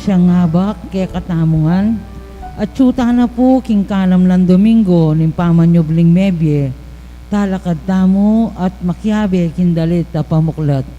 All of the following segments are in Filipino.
Siya nga ba kaya katamungan? At syuta na po king kanam lang Domingo ning pamanyobling mebye, talakad tamo at makyabe kindalit a pamuklat.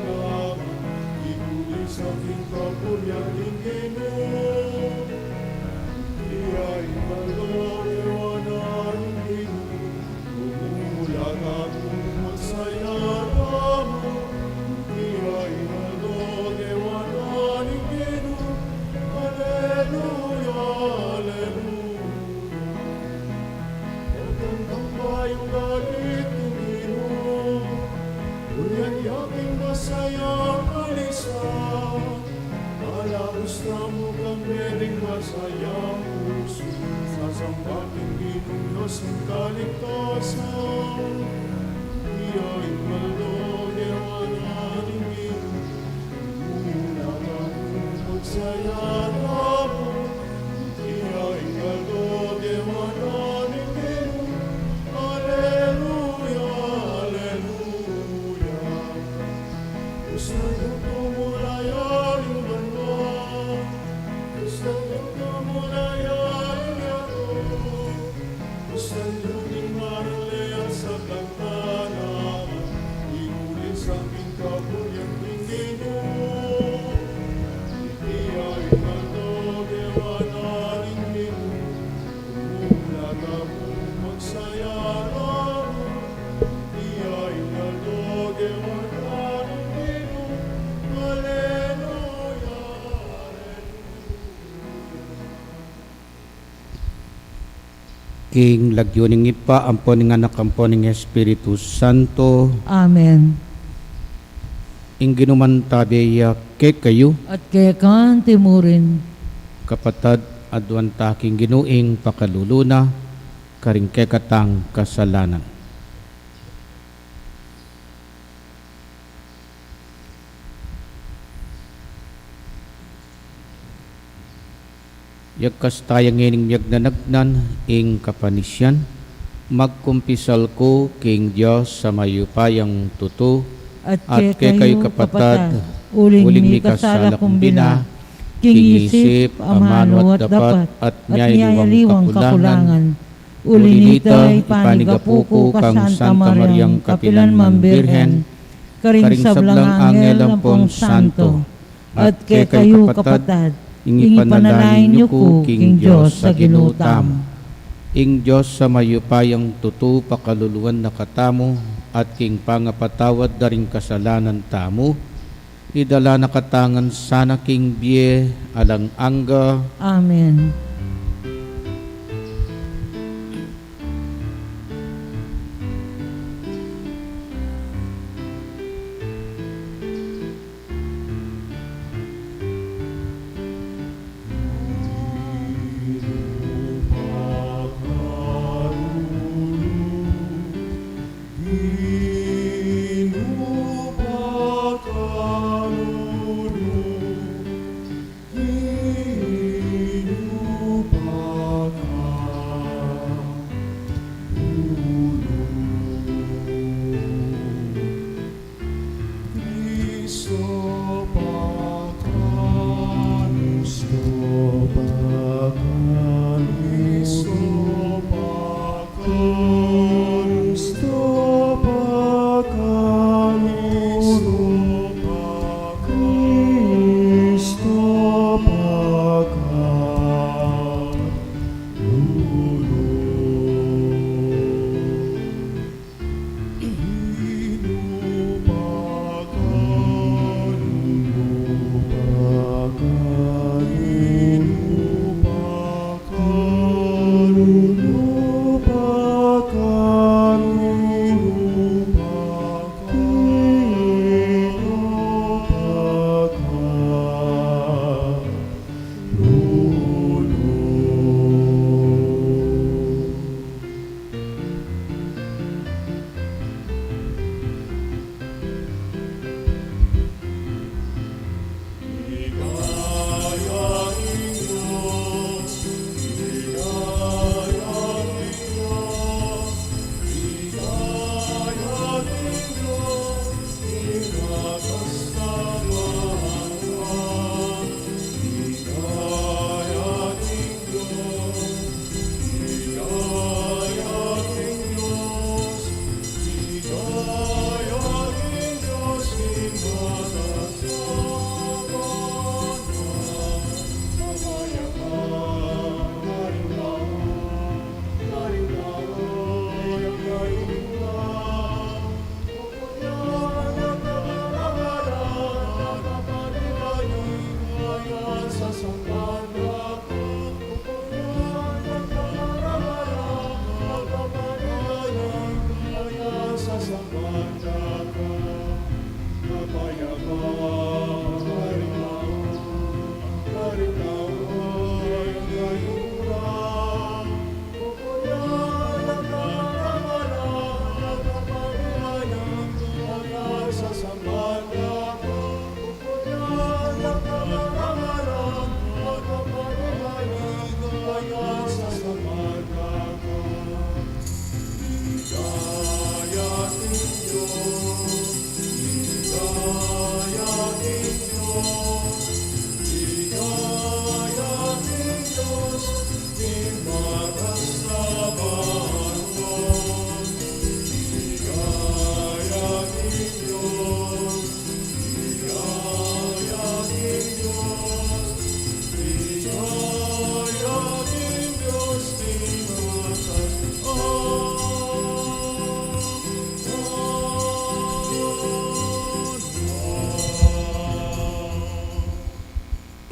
Sa king lagyuning ipa ampon ng anak ampon ng Espiritu Santo. Amen. Ing ginuman tabiya ke kayo At kaya kan timurin, kapatad adwan taking ginuing pakaluluna karing kekatang kasalanan. Yagkas tayang ining yagnanagnan ing kapanisyan, magkumpisal ko king Diyos sa mayupayang tuto, at at kay kayo kapatad, uling uling mi kasala kumbina, king isip, amano at dapat, at miyayaliwang kakulangan. Uli nito'y panigapuko ka Santa Mariang Kapilanman Birhen, karing sablang angel ng pong santo, at kay kayo kapatad, ing ipanalain niyo ko king Diyos sa ginutam. Ing Diyos sa mayupayang tuto pakaluluan na katamo, at king pangapatawad daring kasalanan tamo, idala na katangan sana king biye alang angga. Amen.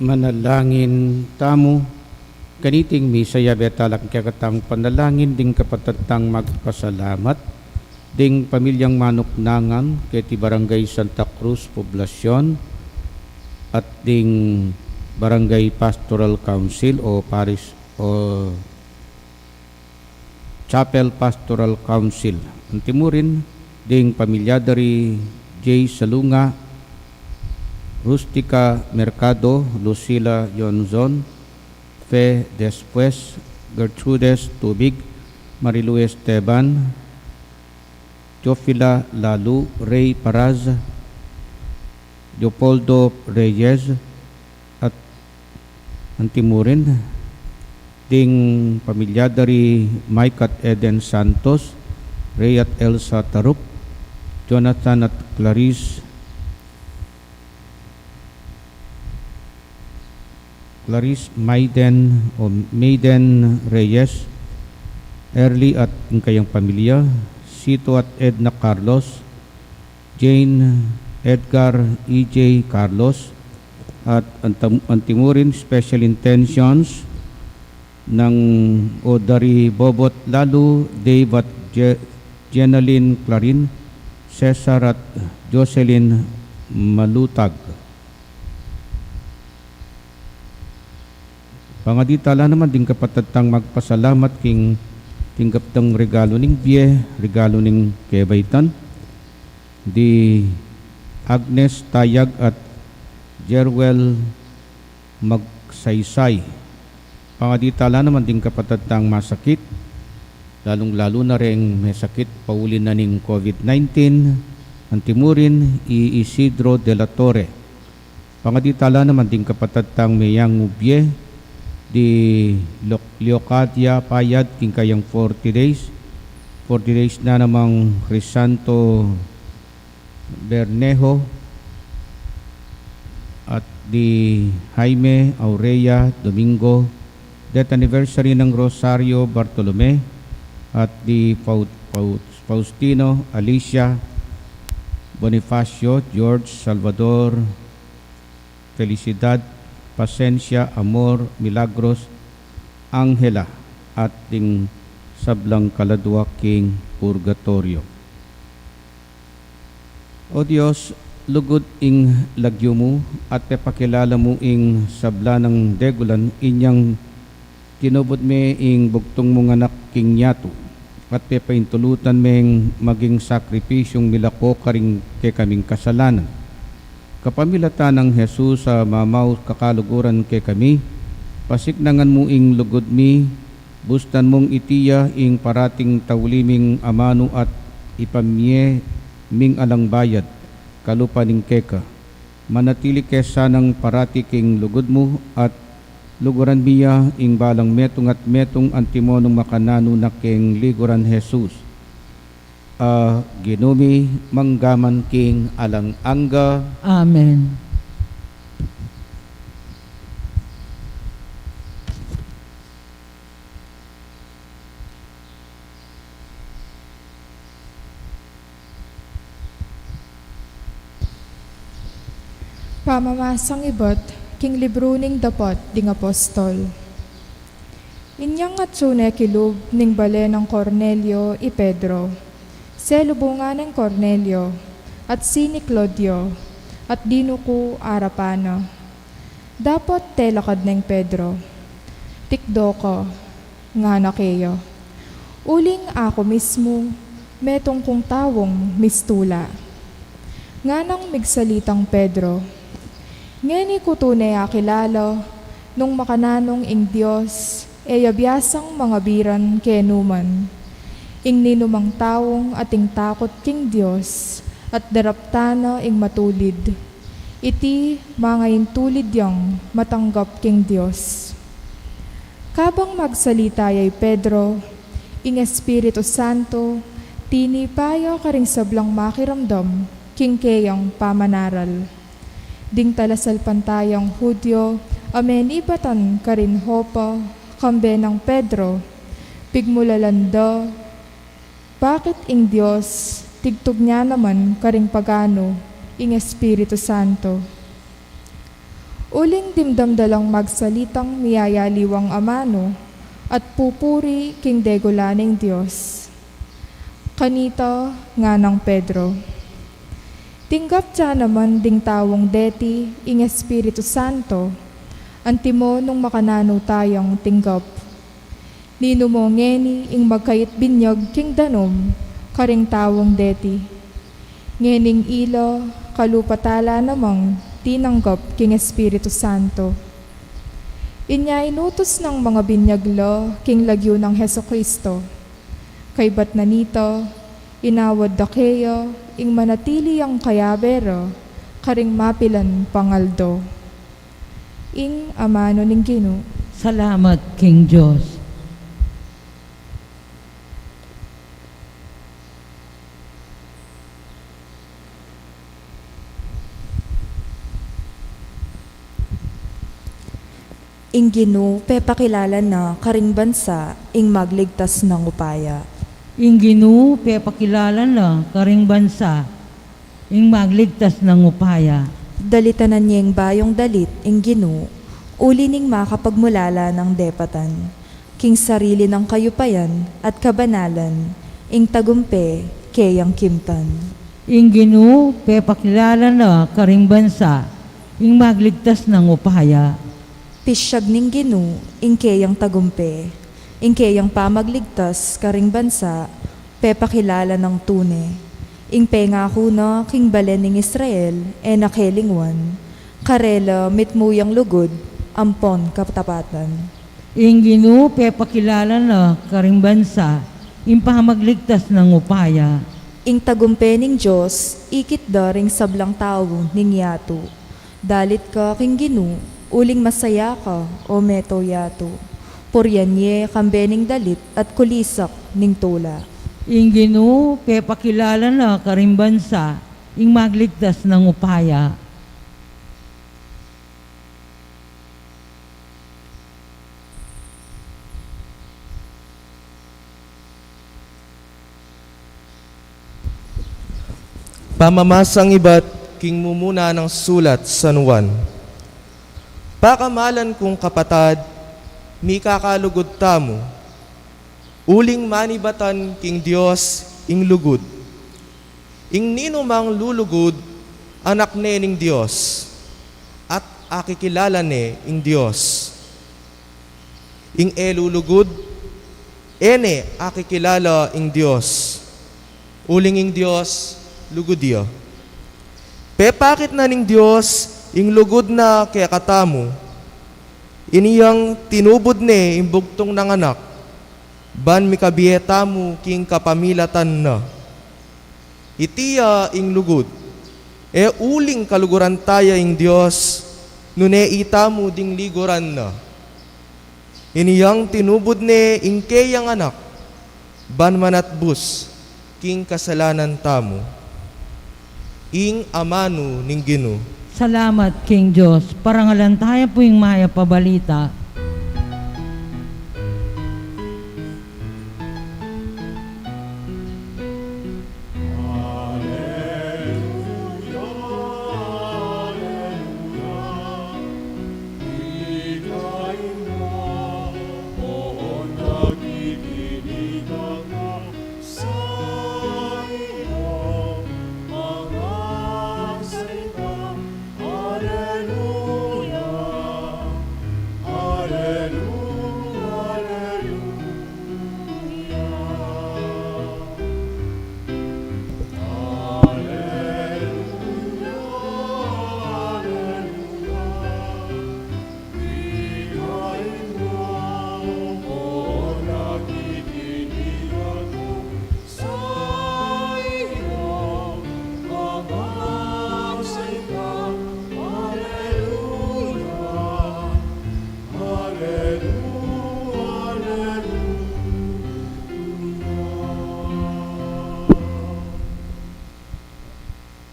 Manalangin tamo, kaniting misaya betalak kakatang panalangin ding kapatatang magpasalamat ding pamilyang manuknangan kay ti Barangay Santa Cruz Poblacion at ding Barangay Pastoral Council o Parish o Chapel Pastoral Council. Ang timurin ding pamilya dari J. Salunga, Rustica Mercado, Lucila Yonzon, Fe Despues, Gertrudes Tubig, Marilu Esteban, Teofila Lalu, Ray Paraz, Leopoldo Reyes, at ang timurin ding pamilya dari Mike at Eden Santos, Ray at Elsa Tarup, Jonathan at Clarice Maiden o Maiden Reyes, Early at ang kayang pamilya, Sito at Edna Carlos, Jane, Edgar, EJ Carlos, at ang timurin special intentions ng Odari Bobot Lalu, Dave at Jenaline Clarin, Cesar at Jocelyn Malutag. Pangaditala naman din kapatatang magpasalamat king tinggap ng regalo ning biye, regalo ning kebaitan, di Agnes Tayag at Jerwel Magsaysay. Pangaditala naman din kapatatang masakit, lalong-lalo na rin may sakit pauli na ning COVID-19, ang timurin Isidro de la Torre. Pangaditala naman din kapatatang mayang ubye, di Leocadia Payad king kayang 40 days na namang Crisanto Bernejo at di Jaime Aurea Domingo, death anniversary ng Rosario Bartolome at di Faustino Alicia Bonifacio George Salvador Felicidad Pasensya, Amor, Milagros, Angela at ting sablang kaladwa king purgatorio. O Diyos, lugod ing lagyo mo at pepakilala mo ing sabla ng degulan inyang tinubod me ing bugtong mong anak king yato at pepaintulutan meng maging sakripisyong milako karing ke kaming kasalanan. Kapamilatan ng Jesus sa mamaw kakaluguran ke kami, pasignangan mo ing lugod mi, bustan mong itiya ing parating tawliming amano at ipamye ming alang bayad, kalupaning keka. Manatili kesa ng parati king lugod mo at luguran miya ing balang metong at metong antimonong makanano na king liguran Jesus. Ginumi manggaman king alang angga. Amen. Pamamasang ibot, king libro ning dapot ding apostol. Inyang at sune kilub ning bale ng Cornelio i Pedro. Selubungan ng Cornelio at sini Claudio at dinuku Arapano. Dapat telakad ng Pedro. Tikdo ko, nga na kayo. Uling ako mismo, metong kong tawong mistula. Nga nang migsalitang Pedro, ngeni ko tunay akilalo, nung makananong ing Diyos, yabyasang mga biran kenuman. Ing ninumang tawong ating takot king Diyos, at daraptana ing matulid. Iti mga intulid yang matanggap king Diyos. Kabang magsalita yay Pedro, ing Espiritu Santo, tinipayo karing sablang makiramdam, king kayang pamanaral. Ding talasal pantayang Hudyo, amen ibatan karin hopa, kambe ng Pedro, pigmulalanda, bakit ing Diyos, tigtog niya naman karing pagano, ing Espiritu Santo. Uling dimdamdalang magsalitang miyayaliwang amano, at pupuri king degolaning Diyos. Kanito nga ng Pedro. Tinggap siya naman ding tawong deti ing Espiritu Santo, antimo nung makanano tayong tinggap. Nino mo ngeni ing magkait binyag king danom, karing tawong deti. Ngening ilo, kalupatala namang tinanggap king Espiritu Santo. Inya inutos ng mga binyaglo king lagyo ng Heso Kristo. Kay bat na nito, inawad da kayo, ing manatili ang kayabero, karing mapilan pangaldo. Ing amano ning Gino. Salamat, King Diyos. Ing Gino, pepakilala na karing bansa, ing magligtas ng upaya. Ing Ginu, pepakilala na karing bansa, ing magligtas ng upaya. Dalitanan niya ing bayong dalit, ing Gino, uli ning makapagmulala ng depatan. King sarili ng kayupayan at kabanalan, ing tagumpe, kayang kimtan. Ing Ginu, pepakilala na karing bansa, ing magligtas ng upaya. Pisyag ning Gino, ing kayang tagumpe, ing kayang pamagligtas karing bansa, pepakilala ng tune. Ing pengako na king balen ning Israel, nakelingwan, karela mitmuyang lugod, ampon katapatan. Ing Ginu, pepakilala na karing bansa, ing pamagligtas ng upaya. Ing tagumpe ning Diyos, ikit daring sablang tao ning yato. Dalit ka king Gino, uling masaya ka, o meto yato. Puryanye kambening dalit at kulisak ning tula. Ing Ginu, pepakilala na karing bansa, ing magligtas ng upaya. Pamamasang iba't king mumuna ng sulat San Juan. Pakamalan kong kapatad, mi kakalugod tamo, uling manibatan king Dios ing lugod. Ing ninumang lulugod, anak ne ning Dios, at akikilala ne ing Dios. Ing elulugod, ene akikilala ing Dios, uling ing Dios, lugod dia. Pepakit na ning Dios, ing lugod na kaya katamo, iniyang tinubod ne ing bugtong ng anak, ban mikabieta mo king kapamilatan na. Itiya ing lugod, uling kaluguran taya ing Dios, nune ita mo ding liguran na. Iniyang tinubod ne ing kayang anak, ban manatbus king kasalanan tamo. Ing amano ning Gino. Salamat, King Diyos. Parangalan tayo po yung maya pabalita.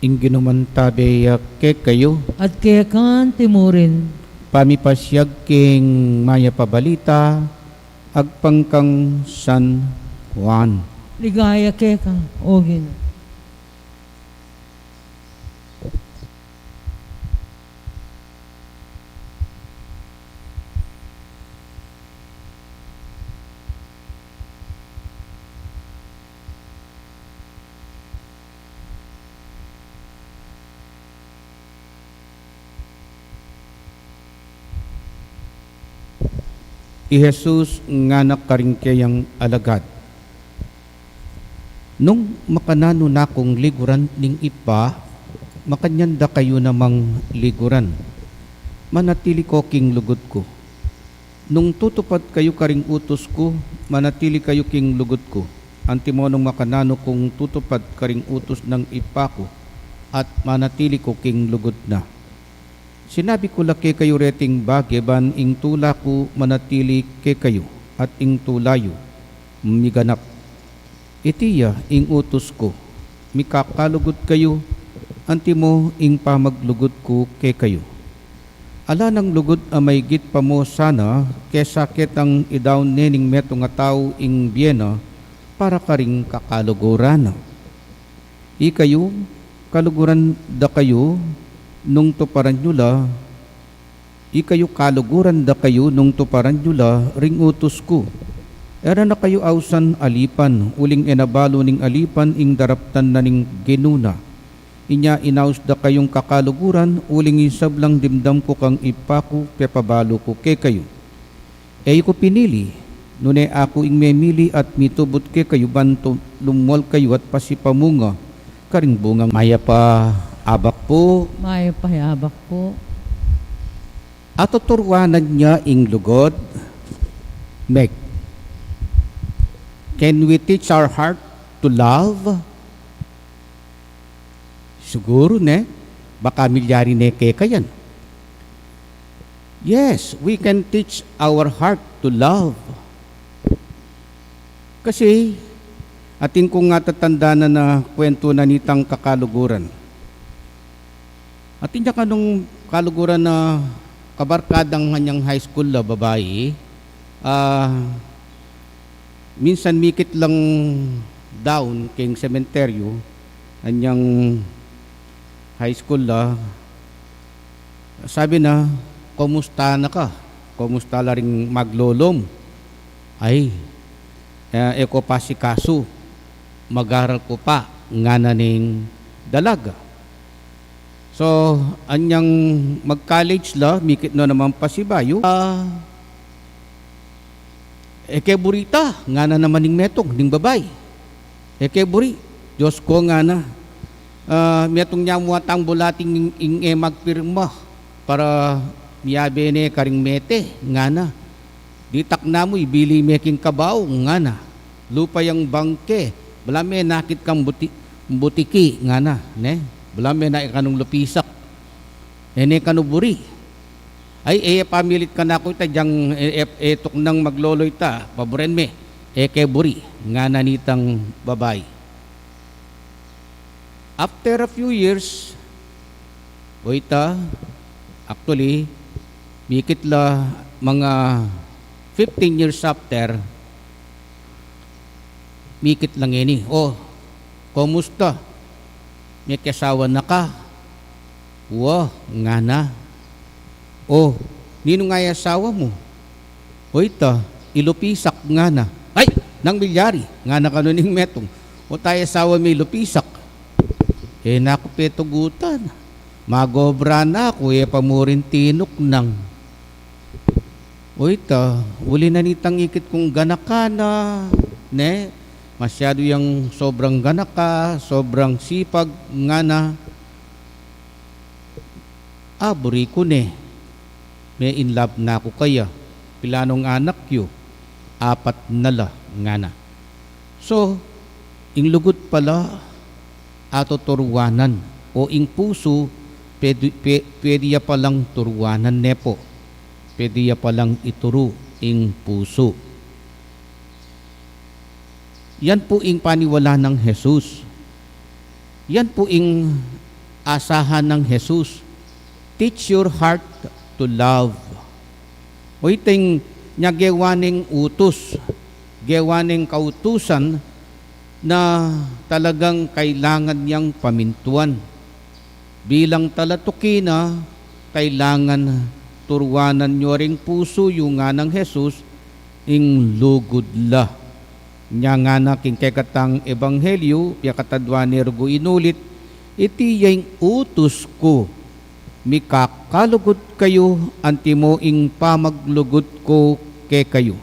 Ing ginumantabe ke kayo, At kaya kan timurin, pamipasyag king maya pabalita, agpangkang San Juan. ligaya kaya ka, o Gino. Jesus nga nakaringkayang alagad. Nung makanano na kong liguran ning ipa, makanyanda kayo namang liguran. Manatili ko king lugod ko. Nung tutupad kayo karing utos ko, manatili kayo king lugod ko. Antimo nung makanano kong tutupad karing utos ng ipa ko, at manatili ko king lugod na. Sinabi ko laki kayo reting bagay ban ing tula ko manatili ke kayo, at ing tulayo miganap. Itiya ing utos ko, mikakalugod kayo, antimo ing pamaglugod ko ke kayo. Ala ng lugod amay git pa mo sana, kesa ketang idaw nening meto nga tao ing biyena, para karing kakaluguran. Ikayo, kaluguran da kayo, nung tuparan nyo la, ikayo kaluguran da kayo, nung tuparan nyo la, ring utos ko. Era na kayo ausan alipan, uling enabalo ning alipan, ing daraptan na ning genuna. Inya inaus da kayong kakaluguran, uling isablang dimdam ko kang ipako, pepabalo ko ke kayo. Eyo ko pinili, nune ako ing memili at mitubot ke kayo banto lumwal kayo at pasipamunga, karing bungang maya pa abak po. May payabak po. At tuturwanan niya ing lugod, Meg. Can we teach our heart to love? Siguro ne, baka milyari ne keka yan. Yes, we can teach our heart to love. Kasi, atin kong nga tatanda na kwento na nitang kakaluguran. Atin niya kanong kaluguran na kabarkadang hanyang high school la babae, minsan mikit lang down king sementeryo, hanyang high school la, sabi na, kumusta na ka? Kumusta la ring maglolom? Ay, eko pa si kaso, mag-aral ko pa, nga na ning dalaga. So, anyang mag-college la, mikit na naman pa si Bayo, eke burita, nga na naman ning metong, ning babay. Eke buri, Diyos ko nga na, metong niya muatang bulating ing magpirma, para miyabe ne karing mete, nga na. Ditak na mo, ibili meking kabaw, nga na. Lupa yung bangke, balame nakit kang butiki, nga na. Ne? Balame na ikanong lupisak. Ene kanuburi. Ay, pamilit ka na ako ita, dyang etok nang magloloy ta, paboren me, eke buri, nga na nitang babay. After a few years, oita, actually, mikit la mga 15 years after, mikit lang ini. Oh, kumusta? May kasawa na ka? Wow, nga na. Oh, nino nga yung asawa mo? O ita, ilupisak nga na. Ay, nang milyari, nga na kanuning metong. O tayo asawa may ilupisak. Naku petugutan. Magobra na ako, pamurin tinok nang. O ita, uli na nitang ikit kong ganaka na, ne? Masyado yung sobrang ganaka, sobrang sipag nga na. Buri ko ne. May in love na ako kaya. Pilanong anak yo, 4 na la nga na. So, ing lugod pala, ato turwanan. O ing puso, pwede ya palang turwanan nepo. Pwede ya palang ituro ing puso. Yan po ing paniwala ng Jesus. Yan po ing asahan ng Jesus. Teach your heart to love. O iting niya gewaning utos, gewaning kautusan na talagang kailangan niyang pamintuan. Bilang talatuki na, kailangan turwanan nyo ring puso yung nga ng Jesus ing lugod la. Nya nga na king kekatang ebanghelyo, piya katadwan ergo inulit, iti yung utos ko, mikakalugod kayo, antimo ing pamaglugod ko ke kayo.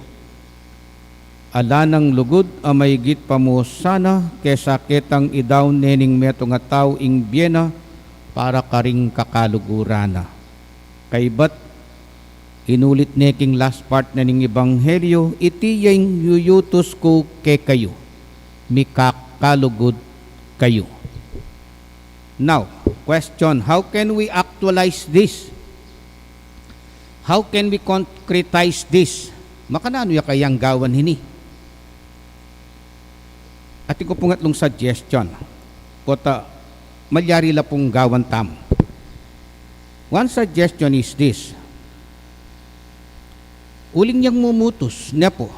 Ala ng lugod amay git pa mo sana kesa ketang idaw nening meto nga tao ing Biena para karing kakalugurana. Kaybat inulit neking last part na ning ebanghelyo iti yung yuyutos ko ke kayo. Mikakalugod kayo. Now, question, how can we actualize this? How can we concretize this? Makanano ya kayang gawan hini? At ko pungatlong suggestion. Pota, malyari la pong gawan tam. One suggestion is this. Uling niyang mumutos, niya po.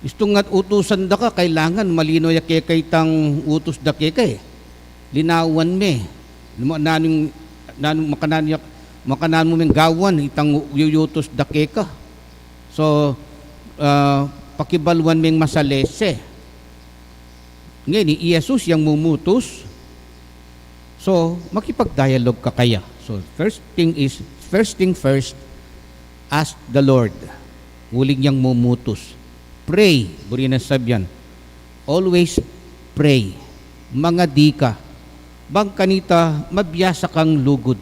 Isto nga't utusan da ka, kailangan malino ya kay tang utos da kay. Linawan me. Makanan mo meng gawan, itang yuyutos da ka. So, pakibalwan meng masalese. Ngayon, ni Jesus yang mumutos. So, makipag-dialogue ka kaya. So, first thing first, ask the Lord. Uling yang mumutos. Pray. Buri na sabyan. Always pray. Mga di ka. Bang kanita, mabiyasa kang lugod.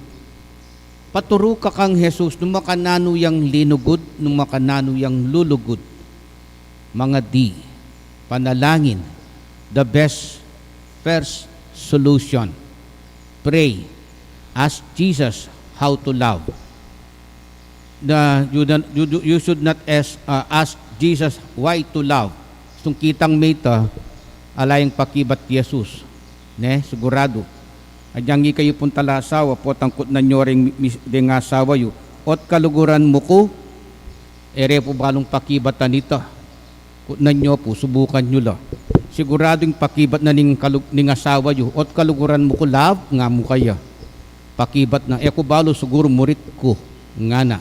Paturo ka kang Jesus, nung makanano yang linugod, nung makanano yang lulugod. Mga di. Panalangin. The best first solution. Pray. Ask Jesus how to love. You should not ask Jesus why to love. Itong kitang meta, alayang pakibat Jesus. Ne, sigurado. Adyangi kayo pong talasawa, po tangkot na nyo rin ding asawa yu. Ot kaluguran mo ko, ere po balong pakibatan nito. Kut na nyo po, subukan nyo la. Siguradong pakibat na ning asawa yu. Ot kaluguran mo ko, love, nga mo kaya. Pakibat na, eko balo siguro murit ko, nga na.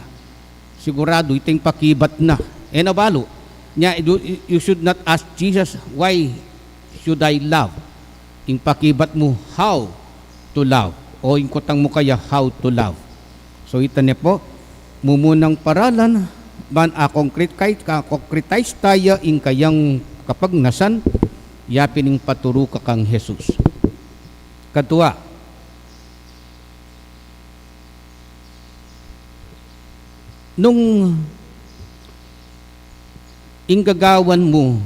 Sigurado, iting pakibat na. E nabalo, you should not ask Jesus, why should I love? Ing pakibat mo, how to love. O ing kutang mo kaya, how to love. So itan po, mumunang paralan, ban konkretize tayo ing kayang kapagnasan, yapining paturo ka kang Jesus. Kadua, nung inggagawan mo,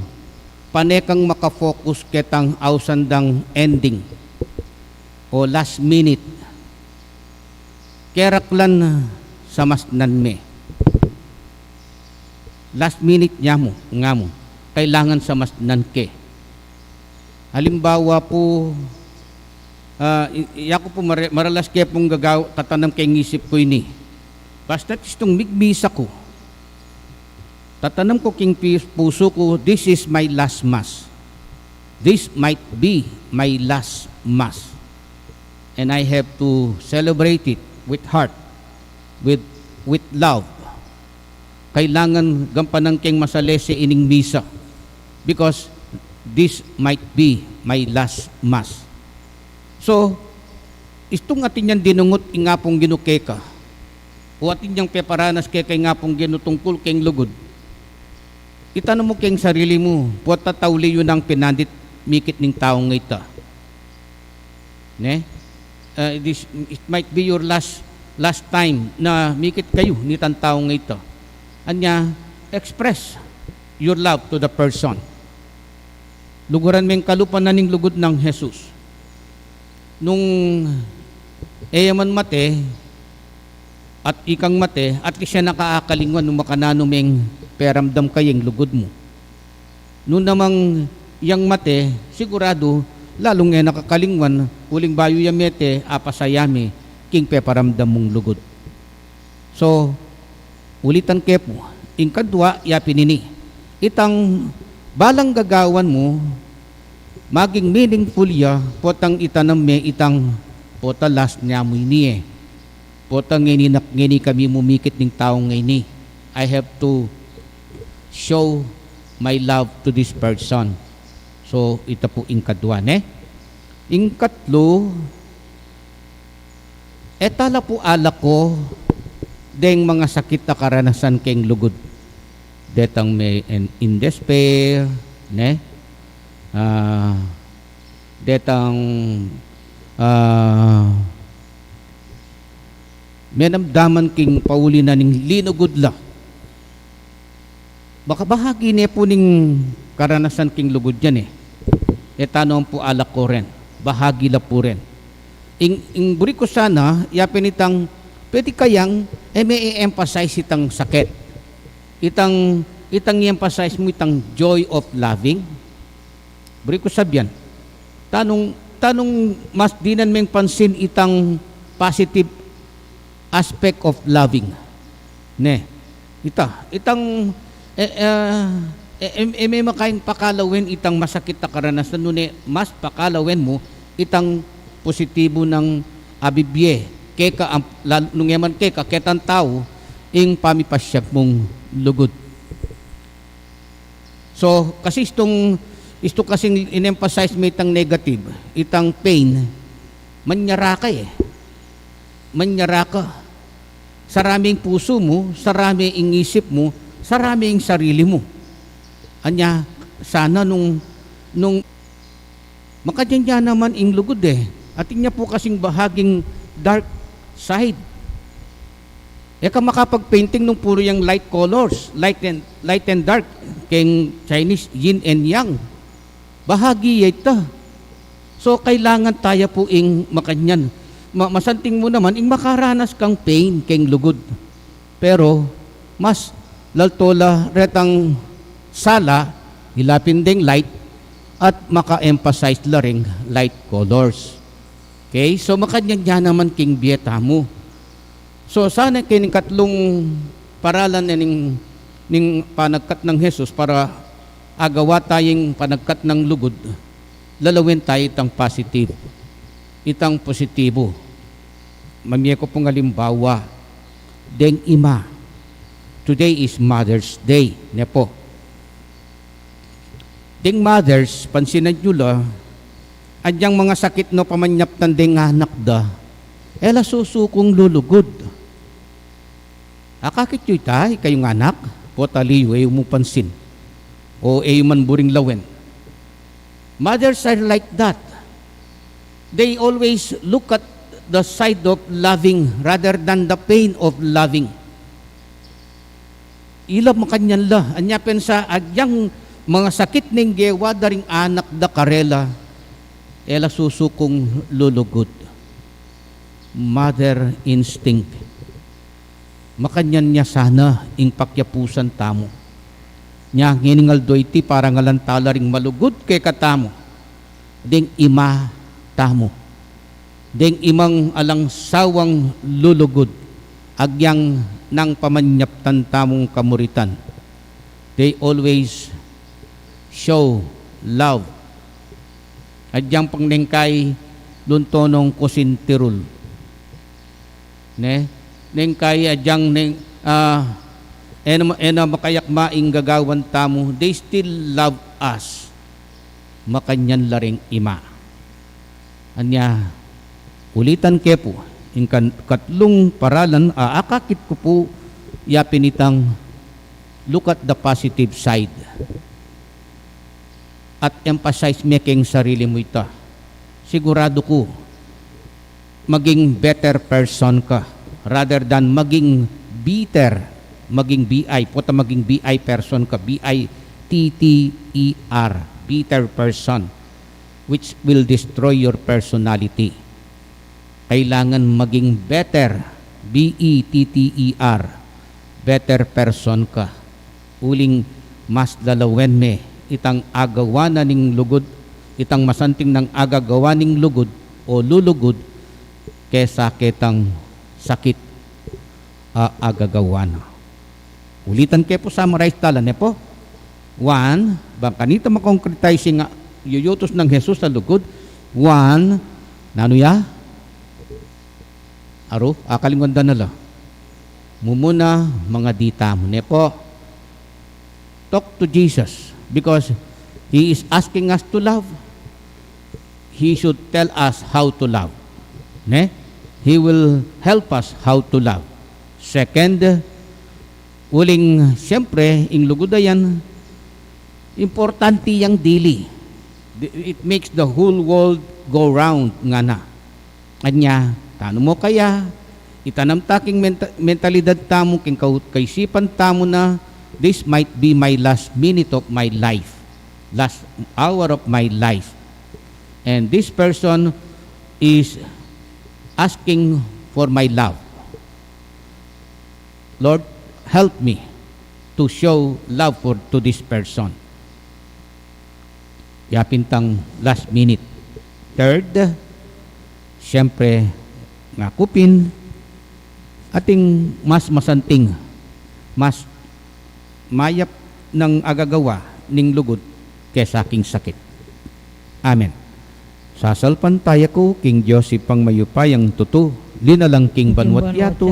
panekang makafocus ketang ausandang ending o last minute, keraklan sa masnan me. Last minute niya mo, nga mo, kailangan sa masnan ke. Halimbawa po, iya ko po maralas kaya pong tatanam kay ngisip ko ini. Basta itong migbisa ko, tatanam ko king puso ko, this is my last mass. This might be my last mass. And I have to celebrate it with heart, with love. Kailangan gampanang king masalese ining misa. Because this might be my last mass. So, itong atin yan dinungot ingapong ginukeka. O atin yang peparanas kay nga pong ginutungkol keng lugod. Itanong mo keng sarili mo, puwat tatawli yun ang pinandit mikit ning taong ita. Ne? It might be your last time na mikit kayo ni tan taong ita. Anya, express your love to the person. Luguran meng kalupan na ning lugod ng Jesus. Nung eyaman mate, at ikang mate, at siya nakaakalingon nung makanano meng peramdam kayeng lugod mo. Noon namang yang mate, sigurado, lalong nakakalingwan, huling bayo yamete, apasayami, king peparamdam mong lugod. So, ulitan kepo, ing kadwa, yapinini. Itang balang gagawan mo, maging meaningful ya, potang itanam me, itang potalas niya mo ini potang ngini kami mumikit ng taong ngini. I have to show my love to this person. So, ito po ing kadwa, ne? Ing katlo, etala po ala ko deng mga sakit na karanasan keng lugod. detang may in despair, ne? Detang may namdaman king pauli na ning linugod la. Baka bahagi niya po ning karanasan king lugod yan eh. Tanong po alak ko rin. Bahagi la po rin. Ing buri ko sana, yapin itang, pwede kayang, may i-emphasize itang sakit. Itang i-emphasize mo itang joy of loving. Buri ko sabyan. Tanong mas dinan meng pansin itang positive aspect of loving. Ne. Itang may makain pakalawin itang masakit na karanasan nun mas pakalawin mo itang positibo ng abibye keka nung yaman keka ketang tao ing pamipasyag mong lugod. So kasi isto kasing in-emphasize mo itang negative, itang pain, manyara ka eh. Manyara ka. Saraming puso mo, saraming isip mo, saraming sarili mo. Anya, sana nung makadyan naman ing lugod eh. At niya po kasing bahaging dark side. Eka makapag-painting nung puro yung light colors, light and dark, keng Chinese yin and yang. Bahagi ita. So kailangan tayo po ing makanyan. Masanting mo naman ing makaranas kang pain keng lugod. Pero mas laltola retang sala hilapin ding light at maka-emphasize la ring light colors. Okay? So makanya naman king bieta mo. So sana kining katlong paralan ning panagkat ng Jesus para agawa tayong panagkat ng lugod, lalawin tayo itang positive, itang positibo. Mamaya ko pong halimbawa, deng ima. Today is Mother's Day. Ne po. Ding mothers, pansinan nyo la, adyang mga sakit no pamanyap ng ding anak da, ela susukong lulugod. Akakit nyo itay, kayong anak, po taliyo, mo pansin. O man buring lawen. Mothers are like that. They always look at the side of loving rather than the pain of loving. Ilab makanyan la. Anyapin sa adyang mga sakit ning gewa daring anak da karela, ela susukong lulugod. Mother instinct. Makanyan niya sana ing pakyapusan tamo. Nya nginingal do iti para ngalantala ring malugod kay katamo. Ding ima tamo. Ding imang alang sawang lulugod. Agyang nang pamanyaptan tamong kamuritan. They always show love. Adyang pangnengkay luntonong kusintirul. Ne? Nengkay adyang makayak maing gagawan tamo, they still love us. Makanyan laring ima. Anya, ulitan kepo, in katlong paralan, aakakit ko po, yapin itang look at the positive side. At emphasize making sarili mo ito. Sigurado ko, maging better person ka rather than maging bitter, maging BI, puta maging BI person ka, BITTER, bitter person, which will destroy your personality. Kailangan maging better, BETTER, better person ka. Uling mas lalawen me, itang agawa na ning lugod, itang masanting ng agagawa ning lugod o lulugod, kesa kitang sakit agagawa na. Ulitan kayo po summarize talan po. 1, kanita makonkretize nga yuyutos ng Jesus sa lugod. 1, nanuya? Aro, akalingon na la. Mumuna mga dita mo po. Talk to Jesus because He is asking us to love. He should tell us how to love. Ne? He will help us how to love. Second, Uling, siyempre, ing lugudayan, importante yang dili. It makes the whole world go round nga na. Anya, tano mo kaya, itanam taking mentalidad tamo, king kaisipan tamo na, this might be my last minute of my life, last hour of my life. And this person is asking for my love. Lord, help me to show love to this person. Yapintang last minute. Third, siyempre, ngakupin, ating mas masanting, mas mayap ng agagawa ning lugod kesa aking sakit. Amen. Sasalpan tayo ko, King Diyos, ipang mayupayang tutu, linalang King Banwat Yato,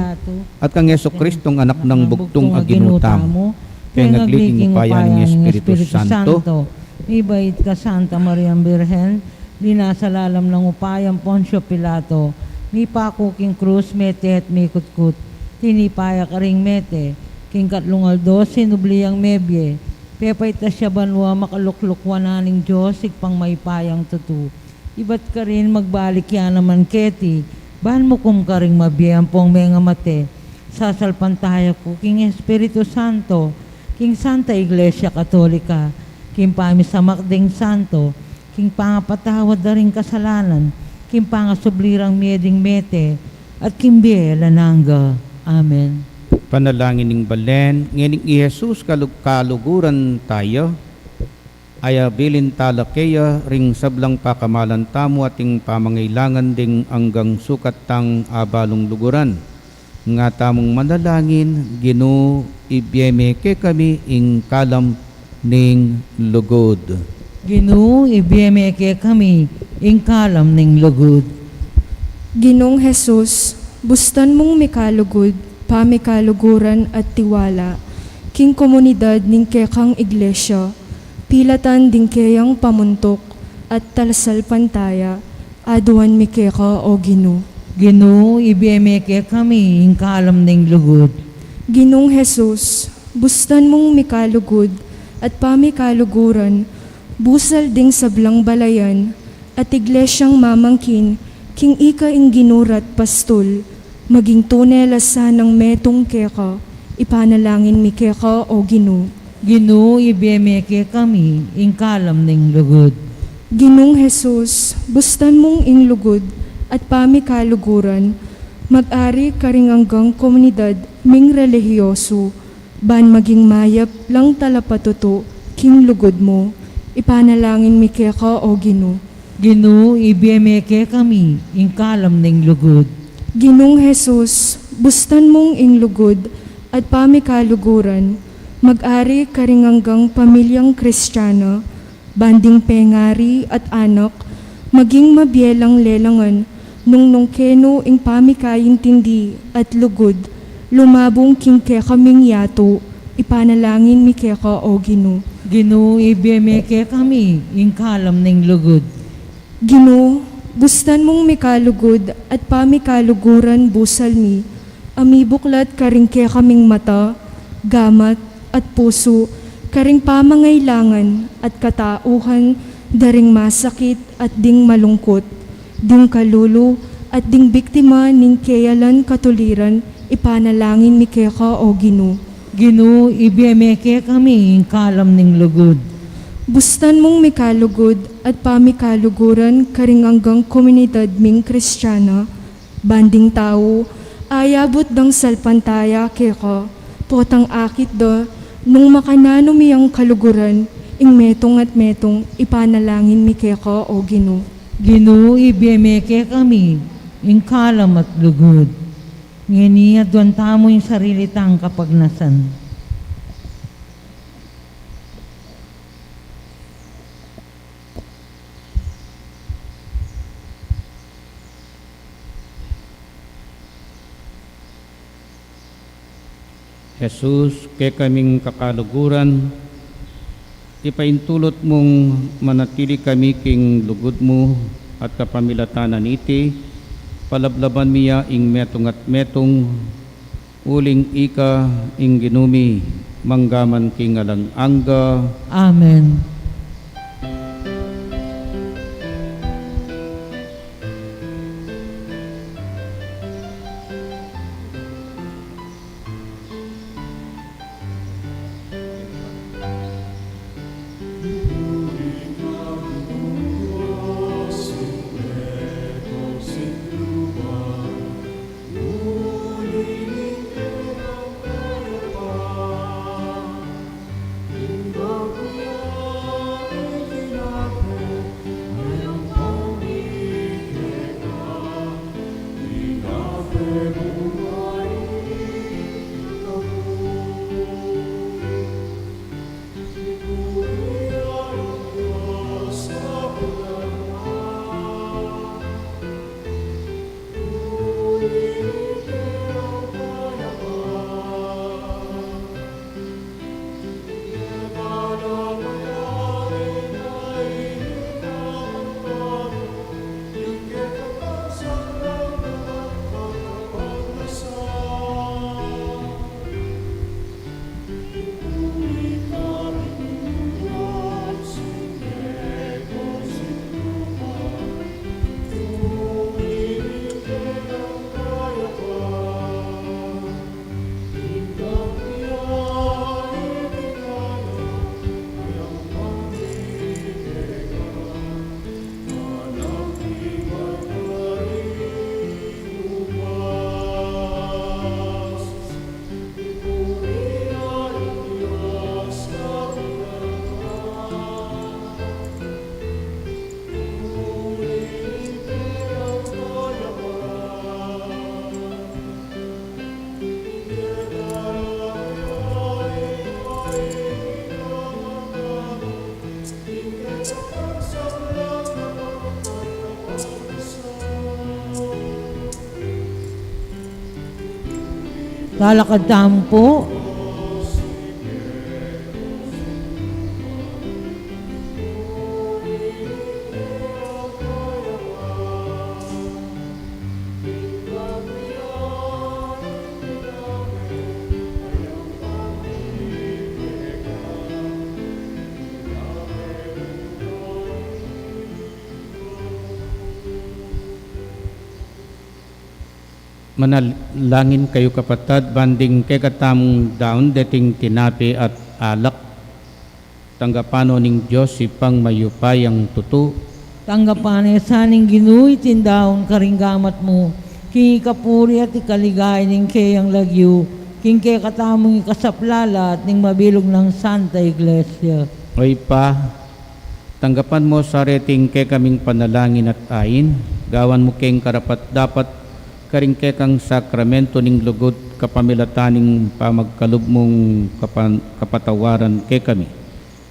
at kang Yeso Kristong anak ng bugtong aginutamo, kaya ngagliking upaya ng Espiritu Santo, ibait ka Santa Mariang Birhen, linasalalam ng upayang Poncio Pilato, mi pako King Cruz, mete at mi kutkut, tinipaya ka ring mete, King Katlungaldo, sinubliyang mebye, pepay ta siya banwa makaluklukwa naning Diyos, ikpang maypayang tutu. Iba't ka rin magbalik yan naman keti, bahan mo kum ka rin mabiyang pong mga mate, sasalpan tayo ko, King Espiritu Santo, King Santa Iglesia Katolika, King pami sa makding santo, King pangapatawad na rin kasalanan, King pangasublirang mieding mete, at King Bielananga. Amen. Panalangin ng balen, ngayon ni Jesus kaluguran tayo, ayabilin talakaya ring sablang pakamalan tamo ating pamangailangan ding anggang sukat tang abalong luguran. Nga tamong manalangin, Ginoo, ibyeme ke kami ing kalam ning lugod. Ginoo, ibyeme ke kami ing kalam ning lugod. Ginong Jesus, bustan mong mikalugod, pamikaluguran at tiwala, king komunidad ning kekang iglesia, pilatan ding kayang pamuntok at talasal pantaya, aduan mi keka o Ginoo. Ginoo, ibyeme ke kami ing kalam ning lugod. Ginong Jesus, bustan mong mikalugod at pamikaluguran, busal ding sablang balayan, at iglesyang mamangkin, king ika ing ginurat pastol, maging tunay lasan ng metong keka, ipanalangin mi keka o Ginoo. Ginoo, ibyeme ke kami ing kalam ning lugod. Ginong Jesus, bustan mong ing lugod at pamikaluguran, mag-ari karing hanggang komunidad ming relihiyoso, ban maging mayap lang talapatuto king lugod mo, ipanalangin mi keka o Ginoo. Ginoo, ibyeme ke kami ing kalam ning lugod. Ginong Jesus, bustan mong ing lugod at pamikaluguran, mag-ari karing hanggang pamilyang Kristiyana, banding pengari at anak, maging mabielang lelangan, nung keno ing pamikayintindi at lugod, lumabong king kaming yato, ipanalangin mi keka o Ginoo. Ginoo, ibyeme ke kami ing kalam ning lugod. Ginoo, bustan mong mikalugod at pamikaluguran busal mi, amibuklat karing kaming mata, gamat at puso, karing pamangailangan at katauhan, daring masakit at ding malungkot, ding kalulu at ding biktima ning kayalan katuliran, ipanalangin mi keka o Ginoo. Ginoo, ibyeme ke kami ing kalam ning lugod. Bustan mong mikalugod at pamikaluguran karing hanggang komunidad ming Kristiyana, banding tao, ayabot dang salpantaya keka, potang akit do, nung makanano miyang kaluguran, ing metong at metong, ipanalangin mi keka o Ginoo. Ginoo, ibyeme ke kami ing kalam at lugod. Ngeniya doon tamo yung sarili tang kapagnasan. Jesus, kay kaming kakaluguran, ipaintulot mong manatili kami king lugod mo at kapamilatanan iti, palablaban miya ing metong at metong, Uling ika ing ginumi, manggaman king alang angga, Amen. Lalakad tamo po. Manalangin kayo kapatid, banding kay katamong daon, dating tinapi at alak. Tanggapano ning Diyos ipang mayupay ang tutu. Tanggapan saning Ginoo itindaon karinggamat mo. King ikapuri at ikaligay ning kayang lagyo. King kay katamong ikasaplala at ning mabilog ng Santa Iglesia. Oy pa, tanggapan mo sa reting kay kaming panalangin at ayin. Gawan mo keng karapat dapat karingke kang sakramento ning lugod kapamilataning pamagkalub mong kapatawaran kay kami.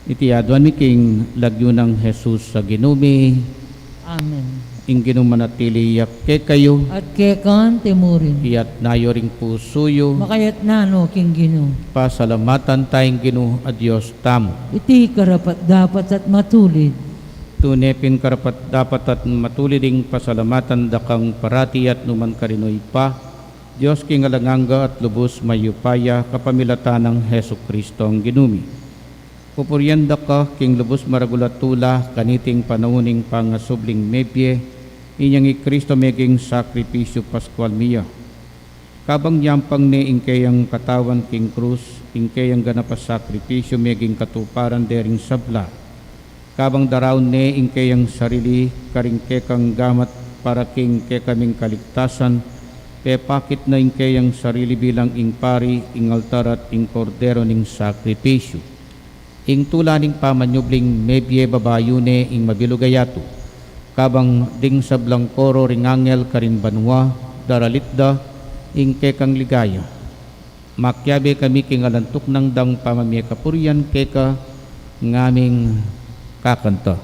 Itiadwan mi king lagyo ng Jesus sa ginumi. Amen. Ing ginumanatili yak kay kayo. At kekan timurin. Iyat nayo ring pusuyo. Makayat nano king Ginoo. Pasalamatan tayong Ginoo a Diyos tamo. Iti karapat dapat at matulid. Tunepin karapat dapat at matuliding pasalamatan dakang parati at numan karinoy pa. Diyos king alanganga at lubos mayupaya kapamilatan ng Heso Kristo ang ginumi. Pupuryanda ka king lubos maragulatula kaniting panauning pangasubling mebye inyang i Kristo meging sakripisyo paskwal miya. Kabang yampang ne ingkayang katawan king krus, ingkayang ganapas sakripisyo meging katuparan dering sabla. Kabang daraw ne ingkayang sarili karingke kang gamat para king ke kaming kaligtasan, pakit na ingkayang sarili bilang ingpari, ing altar at ing kordero ning sakripisyo. Ing tulaning pamanyubling mebye babayo ne ing mabilugayato. Kabang ding sablang koro ring angel karin banwa, daralitda, ing kekang ligaya. Makyabe kami king alantok ng dang pamamye kapuryan keka ngaming kakanta.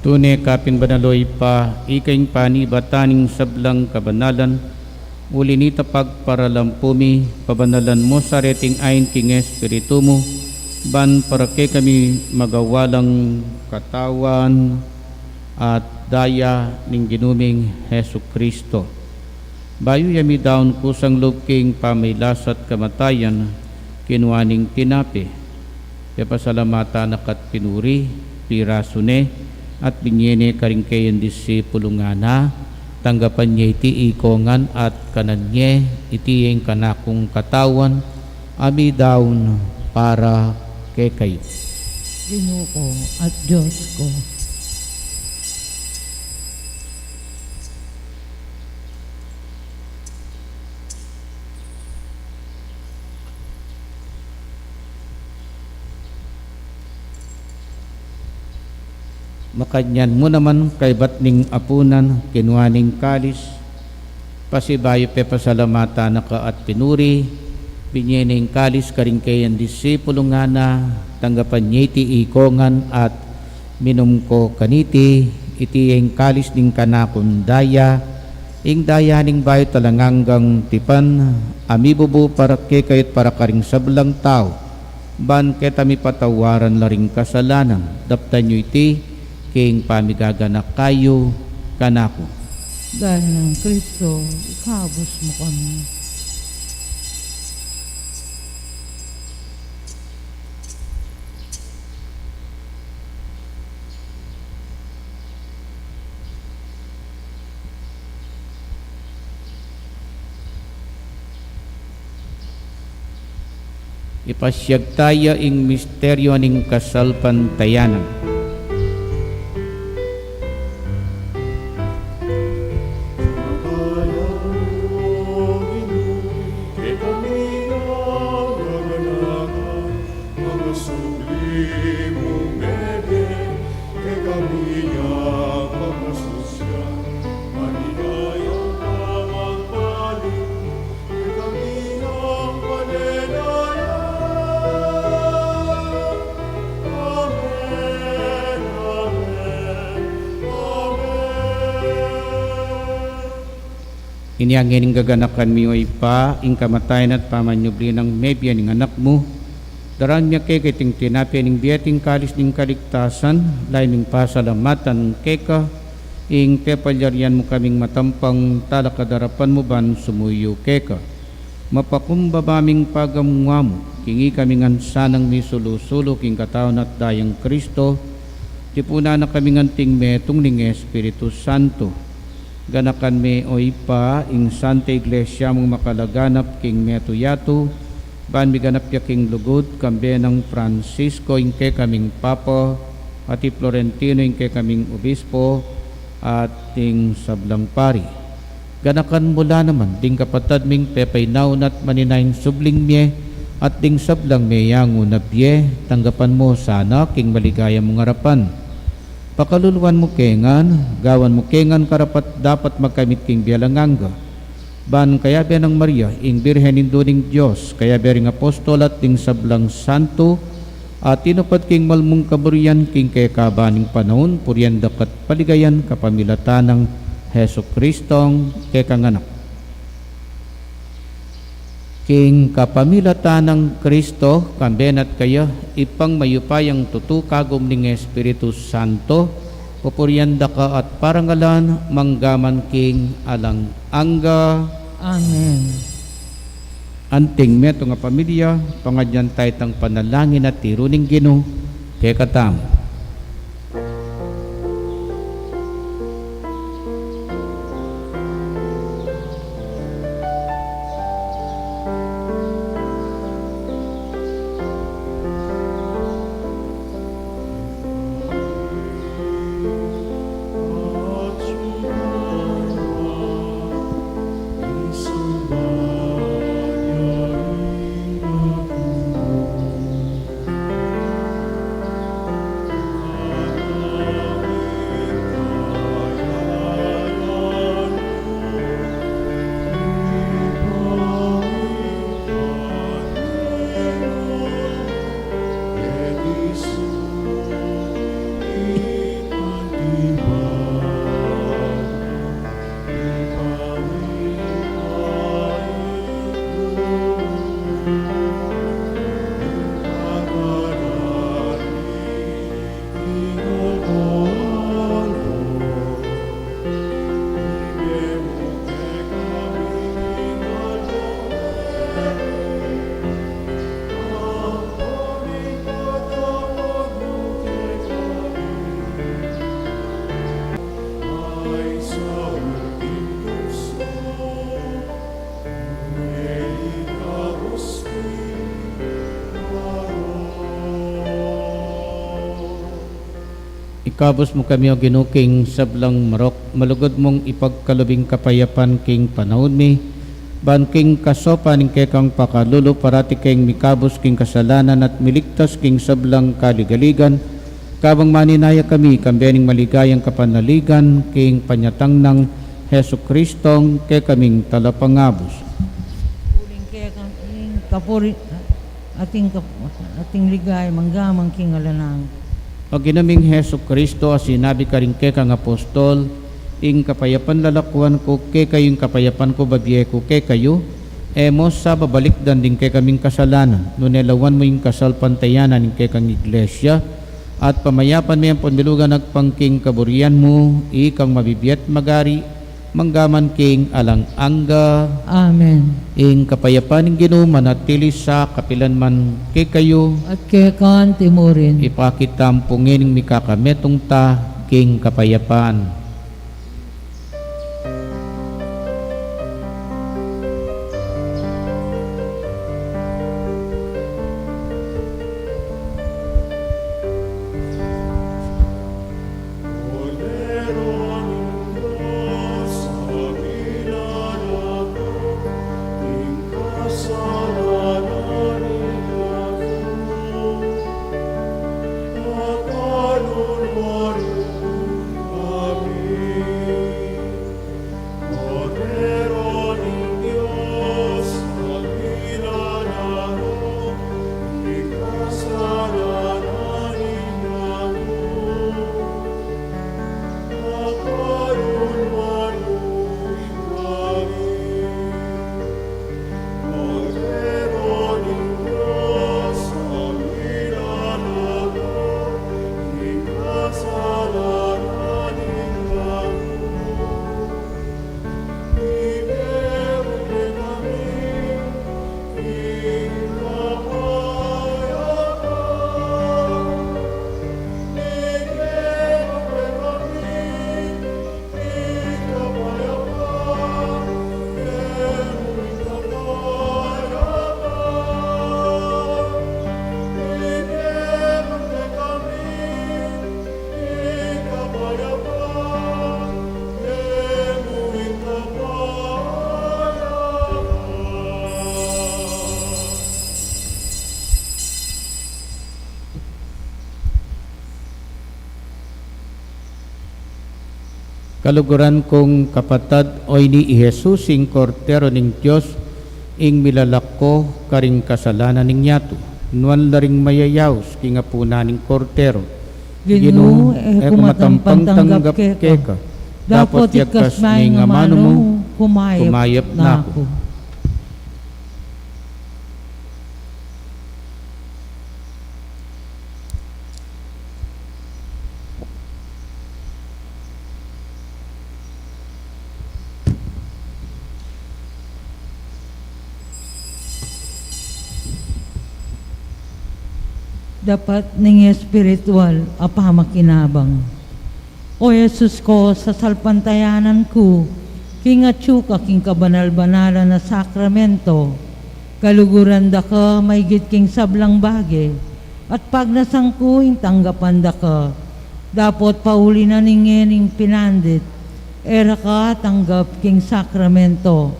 Tunay kapin banaloy pa, ikaing panibataning sablang kabanalan, uli nita pagparalampumi, pabanalan mo sa reting ayin king Espiritu mo, ban para kay kami magawalang katawan at daya ning ginuming Hesu Kristo. Bayo yami daon kusang loob king pamailasat kamatayan, kinuaning tinapi, pasalamatan nakat pinuri, pirasune, at binyene karing kayon disipulo nga na, tanggapan niya iti ikongan at kananye itiyeng kanakong katawan, ami daon para kay kayo. Ginoo ko at Diyos ko. Makanyan mo naman kay batning apunan, kinuaning kalis, pasibayo pe pasalamata na ka at pinuri, binyening kalis karing kayan disipulo nga na, tanggapan niya iti ikongan at minum ko kaniti, itiyeng kalis ning kanakon daya, ing daya ning bayo talanganggang tipan, amibubu para kay kayot para karing sablang tao, ban ketami patawaran laring kasalanan, daptan nyo iti, king pamigaganak kayo kanako. Dahil ng Kristo, ikabos mo kami. Ipasyag tayo ing misteryo ning kasalpantayanan. Iniangin ng gaganakan mi oy pa, ing kamatayan at pamanyubli ng mebya ng anak mo. Daran niya kay kiting tinapi ng biyating kalis ng kaligtasan, lain ng pasalamatan keka, ing tepalyarian mo kaming matampang talakadarapan mo ban sumuyo keka. Mapakumbabaming pagamunga mo, kingi kaming ansanang mi sulusulo king katawan at dayang Kristo, tipuna na kaming anting metong ning Espiritu Santo. Ganakan me oy pa ing Santa Iglesia mong makalaganap king metuyato, ban miganap ya king lugod kambe ng Francisco ing kay kaming Papa, at Florentino ing kay kaming Obispo at ting sablang pari. Ganakan mula naman ding kapatad ming pepay naun at maninayin subling mye at ding sablang meyango na bye, tanggapan mo sana king maligaya mong harapan. Pakaluluan mo kengan, gawan mo kengan karapat dapat magkamit king bialanganga. Ban kaya be ng Maria, ing Birhen induning Diyos, kaya be ring apostol at ting sablang santo, at tinupat king malmong kaburian king kay kabaning panahon, purian dakat paligayan kapamilatan ng Hesu Kristong kay kanganak. King kapamilatan ng Kristo, kambenat kayo, ipang mayupayang tutu kagom ning Espiritu Santo, pupurianda ka at parangalan, manggaman king alang angga. Amen. Anting meto nga pamilya, pangadyan tayo tang panalangin at tiruning Ginoo, kay katam. Ikabos mo kami o ginuking sablang marok, malugod mong ipagkalubing kapayapan king panahon mi, ban king kasopan ning kekang pakalulo parati king mikabos king kasalanan at miligtas king sablang kaligaligan, kabang maninaya kami kambening maligayang kapanaligan king panyatang ng Hesu Kristong ke kaming talapangabos. Uling kekang ing kapuri ating ligay manggamang king alanang. O ginaming Hesu Kristo as sinabi ka rin ke kang apostol, ing kapayapan lalakwan ko ke kayong kapayapan ko babye ko ke kayo, emos sa babalikdan din ke kaming kasalanan, nunelawan mo yung kasalpantayanan ng ke kang iglesia, at pamayapan mo yung pandilugan nagpangking kaburian mo, ikang mabibiyat magari, manggaman king alang angga, Amen. ing kapayapan ng Ginoo manatili sa kapilan man ke kayo, At kekan timurin. ipakitampungin ng mikakametong ta king kapayapaan. Kaluguran kong kapatad oy ni Jesus ing kortero ning Dios ing milalako karing kasalanan ning yato. Nuan laring mayayaws kingapuna ning kortero. Ginoo, kumatampang tanggap keka. keka. Dapat ikas may nga mano mo, kumayap na ako. Dapat ning espiritual apamakinabang. O Jesus ko, sa salpantayanan ko, kingatsuka king kabanal-banalan na sakramento, kaluguran da ka, may king sablang bage, at pag nasangkuing tanggapan da ka, dapat pauli na ning pinandit, era ka tanggap king sakramento.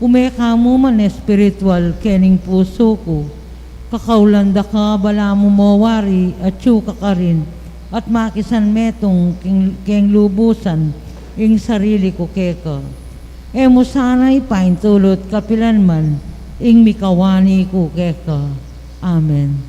Umeka mo man espiritual kening puso ko, kakaulanda ka bala mo mawari at tsuka ka rin at makisan metong king lubusan ing sarili ko keka. E mo sana ipaintulot kapilan man ing mikawani ko keka. Amen.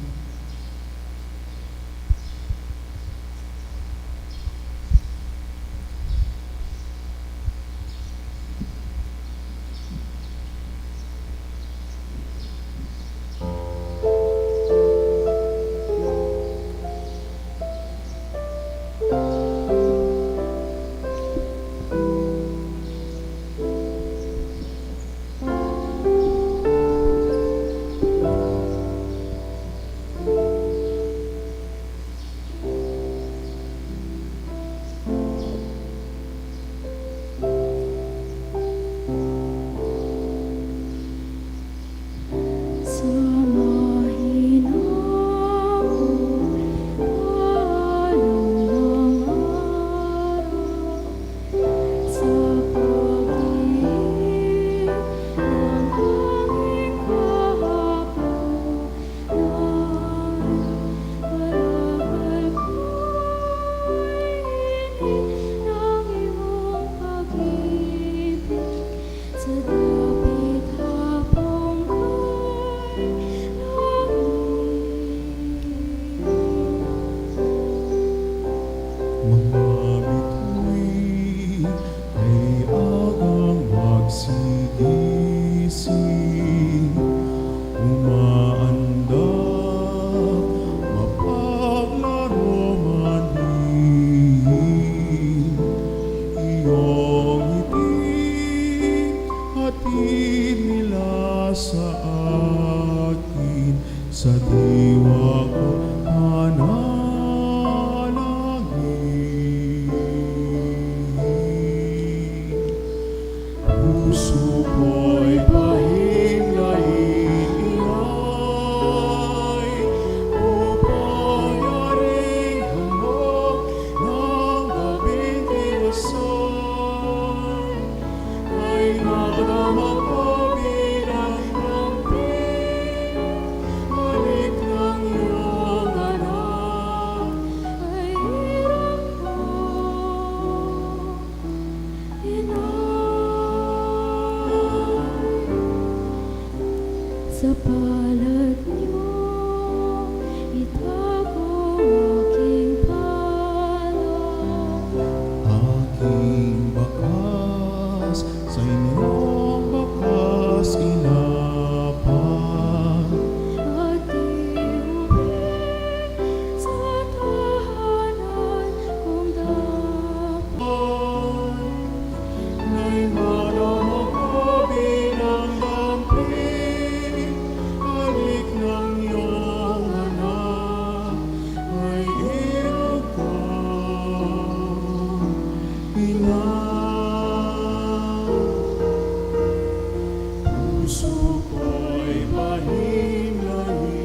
sa akin, sa diwa ko panalangin. Puso ko'y pahimlay-ingay, upang yaring hambog ng gabing tiwasan, ay nadama ko bilang lampin, balik ng iyong anak, ay hirap ko, sa palad niyo, itago aking palad. aking bakas, sa inyong bakas inapat. At iuwi sa tahanan kung dapat. Na'y madama ko bilang lampin, halik ng iyong anak, ay hirap ko, ina. Puso ko'y pahimlay-ingay,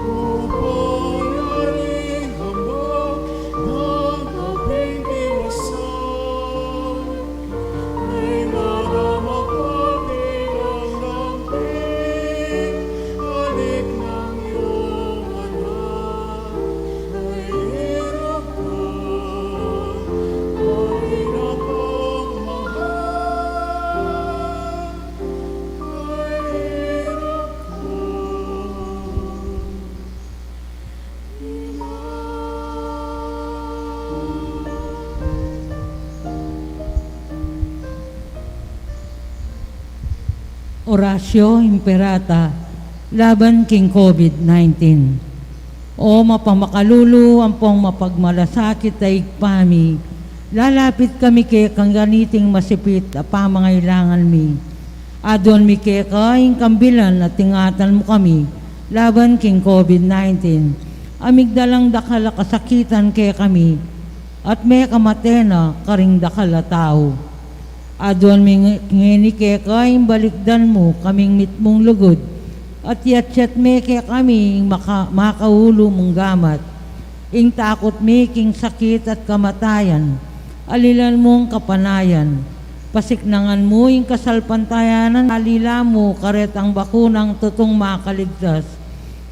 upang yaring hambog ng gabing tiwasan, ay madama ko bilang lampin, halik ng iyong anak, ay hirap ko, ay nakong mahal, ay hirap ko. Orasyo Imperata laban king COVID-19. O mapamakalulu ang pong mapagmalasakit ay ikpami, lalapit kami kay kang ganiting masipit a pamangailangan mi. Adon mi kay kaing kambilan at tingatan mo kami laban king COVID-19. Amigdalang dakala kasakitan kay kami at may kamatena karing dakala tao. Adon ngini kay kaing balikdan mo kaming mitmong lugod at yat me kay kami makaulo mong gamat. Ing takot me king sakit at kamatayan, alilan mong kapanayan. Pasiknangan mo ing kasalpantayanan, alila mo karet ang bakunang tutong makaligtas.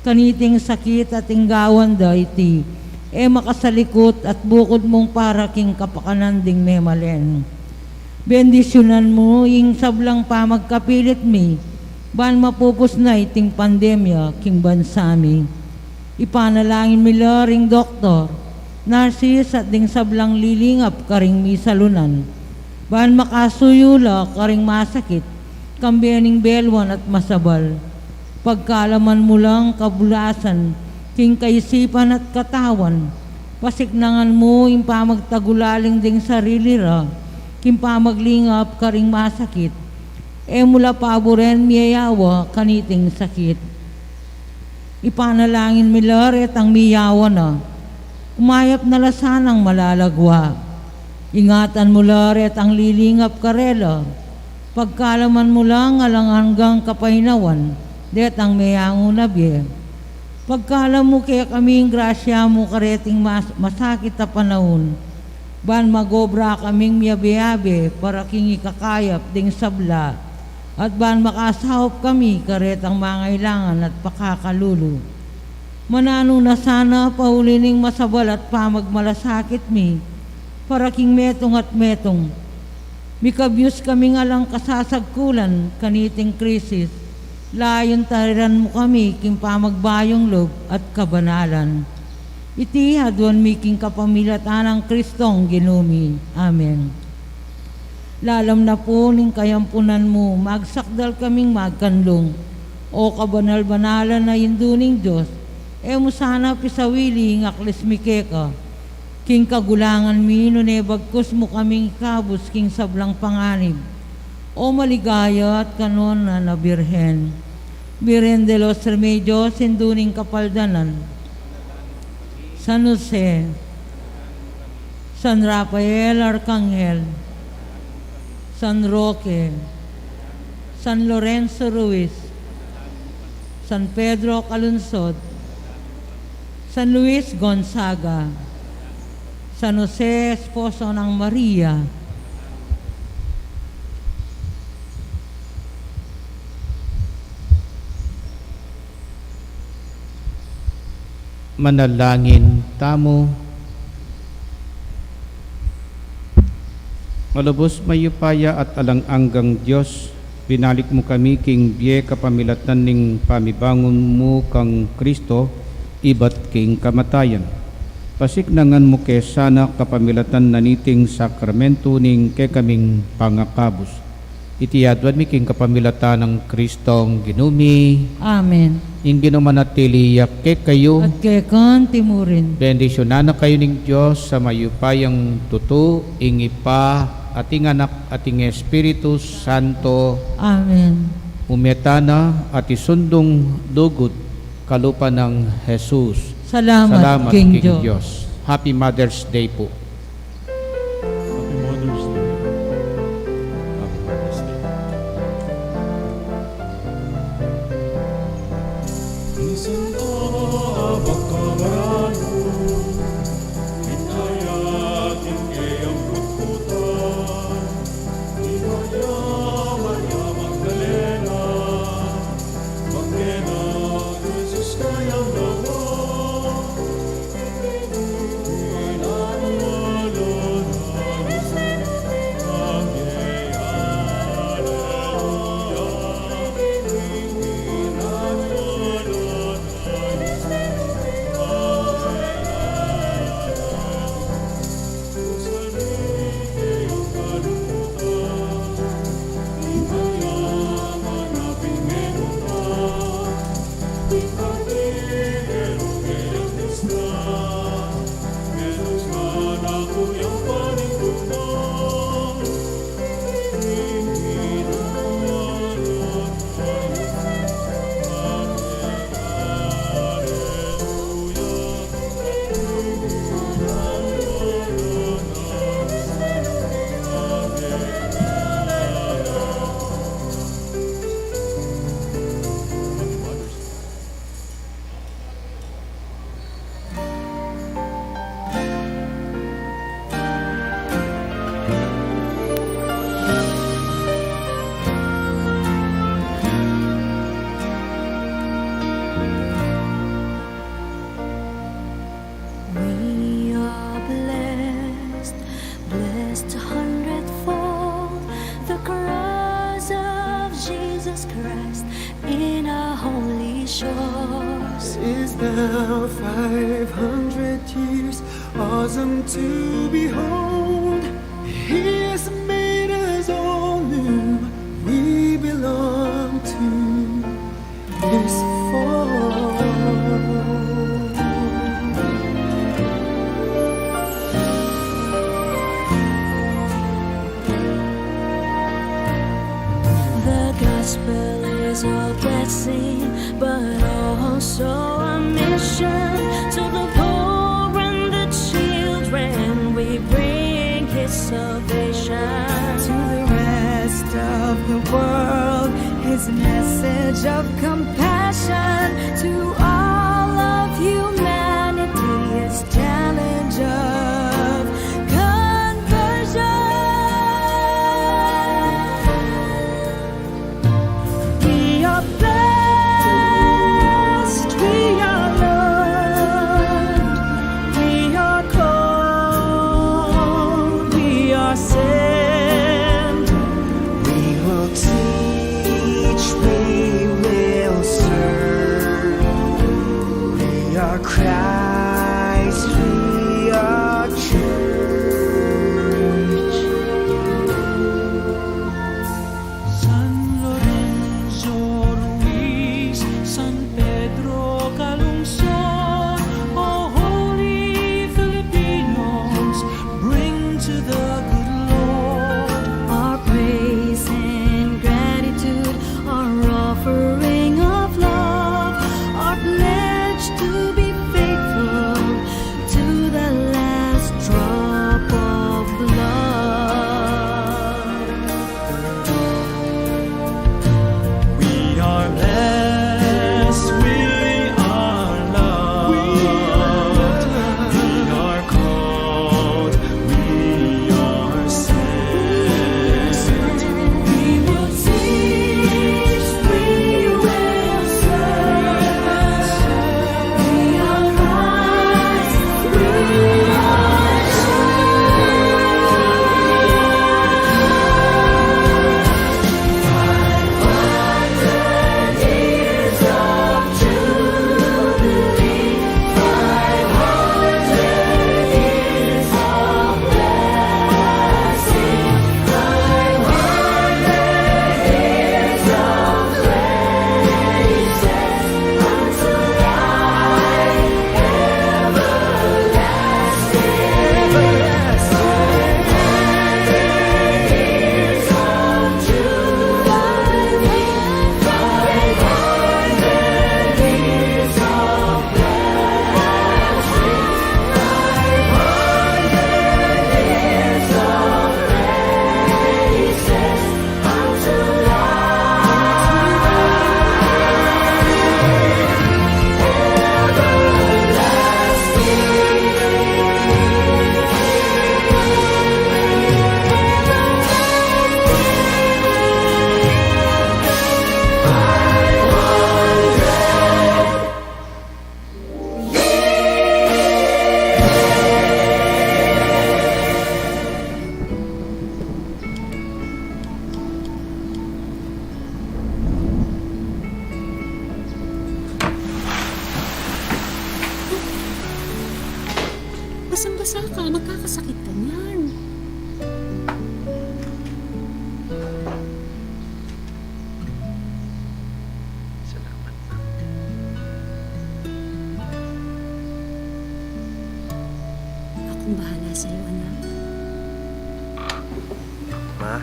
Kaniting sakit at inggawan da iti, makasalikot at bukod mong para king kapakanan ding memalen. Bendisyonan mo ing sablang pamagkapilit mi, ban mapupos na iting pandemya king bansami. Ipanalangin mi ring doktor, narsis at ding sablang lilingap karing mi salunan. Ban makasuyula karing masakit, kambiyaning belwan at masabal. Pagkalaman mo lang kabulasan, king kaisipan at katawan, pasiknangan mo ing pamagtagulaling ding sarili ra, kimpamaglingap karing masakit, mula paboren miyayawa kaniting sakit. Ipanalangin mi laret ang miyawa na, umayap na lasanang malalagwa. Ingatan mo laret ang lilingap karela, pagkalaman mo lang alang hanggang kapahinawan, det ang miyango na biye. Pagkalam mo kaya kaming grasya mo kareting masakit na panahon, ban magobra kaming miyabe-yabe para king ikakayap ding sabla, at ban makasahop kami karet ang mangailangan at pakakalulu. Manano na sana paulining masabal at pamagmalasakit mi, para king metong at metong. Mikabyus kami nga lang kasasagkulan kaniting krisis, layon tariran mo kami king pamagbayong loob at kabanalan. Iti hadwan miking kapamilatan ng Kristong ginumi. Amen. Lalam na po ning kayampunan mo, magsakdal kaming magkanlong, o kabanal-banalan na induning Diyos, mo sana pisawili ngaklis mikeka, king kagulangan mi, nunebagkos mo kaming ikabos king sablang panganib, O maligaya at kanon na Birhen, Birhen de los Remedios, Sinduning Kapaldanan, San Jose, San Rafael Arcangel, San Roque, San Lorenzo Ruiz, San Pedro Calunsod, San Luis Gonzaga, San Jose Esposo ng Maria, Manalangin tamo. Malubos mayupaya at alang-anggang Diyos, binalik mo kami king biye kapamilatan ning pamibangon mo kang Kristo, ibat king kamatayan. Pasiknangan mo kay sana kapamilatan naniting sakramento ning kay kaming pangakabos. Itiyadwan mi king kapamilatan ng Kristong ginumi, Amen. ing ginumanatiliyak kay kayo, At kay kan timurin, bendisyonan na kayo ning Diyos sa mayupayang tuto, ing ipa, ating anak, ating Espiritu Santo, Amen. umetana at isundong lugod kalupa ng Jesus. Salamat, King Diyos. Diyos. Happy Mother's Day po. Happy Mother's Day. Happy Mother's Day. Minsan abang kamarano, hinayatin kayang kutkutan, di Maria Magdalena, Magdalena, Jesus kayang nawa. We are blessed, blessed a hundredfold, the cross of Jesus Christ in our holy shores. Is now 500 years, awesome to behold. He has made us all new. We belong to His fold. The gospel is a blessing, but also a mission. To the poor and the children, we bring His salvation. To the rest of the world, His message of compassion. To all of humanity, His challenge of conversion. We are blessed, we are loved, we are called, we are sent. We will teach, we will serve. We are Christ, we are church. San Lorenzo Ruiz, San Pedro Calunsod, oh holy Filipinos, bring to the good Lord Our praise and Bumasa ka, magkakasakit ka niyan. Akong bahala sa'yo, anak. Ma,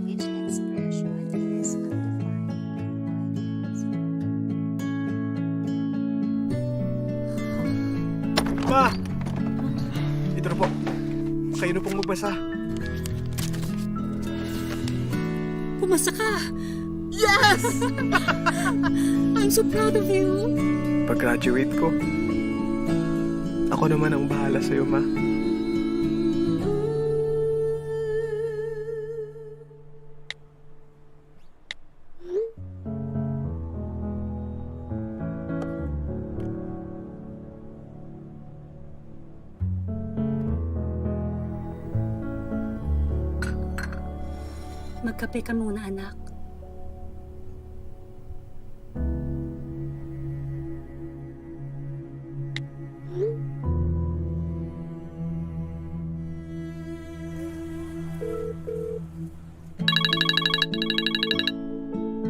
Which expression is undefined? Ma! Ito na po. Kayo na pong magbasa. Bumasa ka! Yes! I'm so proud of you. Pag-graduate ko, ako naman ang bahala sa'yo, Ma. Magkape ka muna, anak.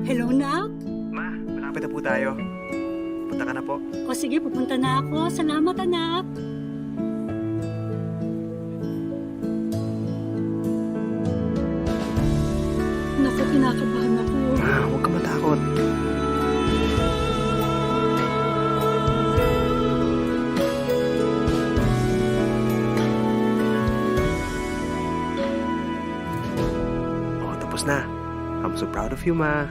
Hello, Nak? Ma, malapit na po tayo. Punta ka na po. O sige, pupunta na ako. Salamat, anak. Naku, kinakabahan ako. Ma, huwag ka matakot. Oh, tapos na. I'm so proud of you, Ma.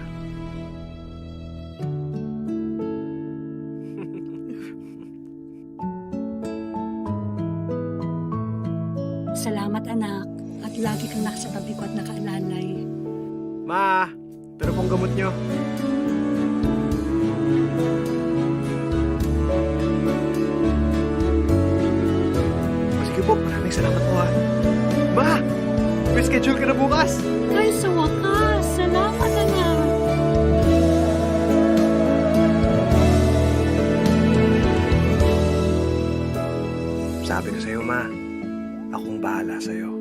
Salamat, anak. At lagi kang nasa tabi ko at nakaalalay. Ma, pero pong gamot nyo. Oh, sige po, maraming salamat po ha. Ma, may schedule ka na bukas. Ay, sa wakas. Salamat, anak. Sabi ko sa'yo, Ma, akong bahala sa'yo.